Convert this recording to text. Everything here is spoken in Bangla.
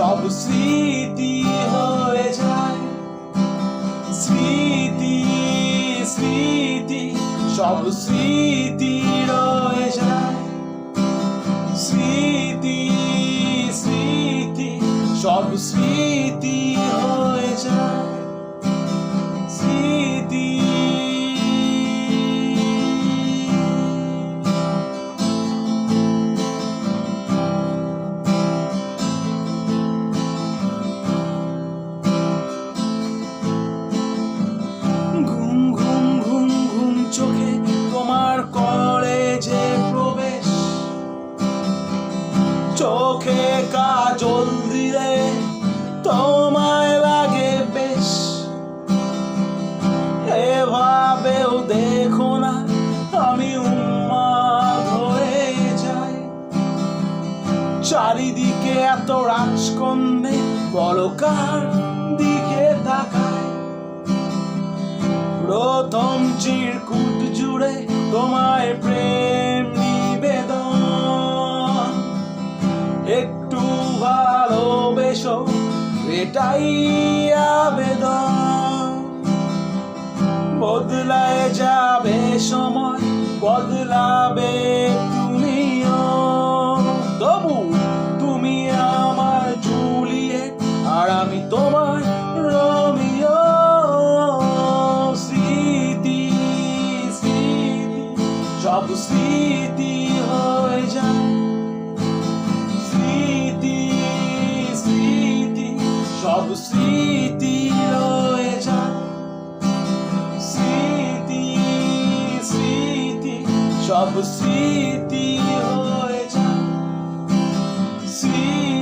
সব স্মৃতি হয়ে যায়, স্মৃতি স্মৃতি সব স্মৃতি রয়ে যায়, স্মৃতি স্মৃতি সব স্মৃতি হয়ে যায়, স্মৃতি। ঘুম ঘুম ঘুম ঘুম চোখে তোমার কলেজে প্রবেশ, চোখে কাজল দিলে তোমায় লাগে বেশ, এভাবেও দেখো না আমি উন্মাদ হয়ে যাই, চারিদিকে এত রাজকন্যে বড় কার দিকে তাকায়, প্রথম চিরকুট জুড়ে তোমায় প্রেম নিবেদন, একটু ভালোবেসো এটাই আবেদন, বদলায় যাবে সময় বদলাবে তুমিও, তবু তুমি আমার জুলিয়েট আর আমি তোমার রোমিও, স্মৃতি স্মৃতি সব স্মৃতি হয়ে যায়, স্মৃতি স্মৃতি সব স্মৃতি রয়ে যায়, স্মৃতি স্মৃতি সব স্মৃতি হয়ে যায়, স্মৃতি।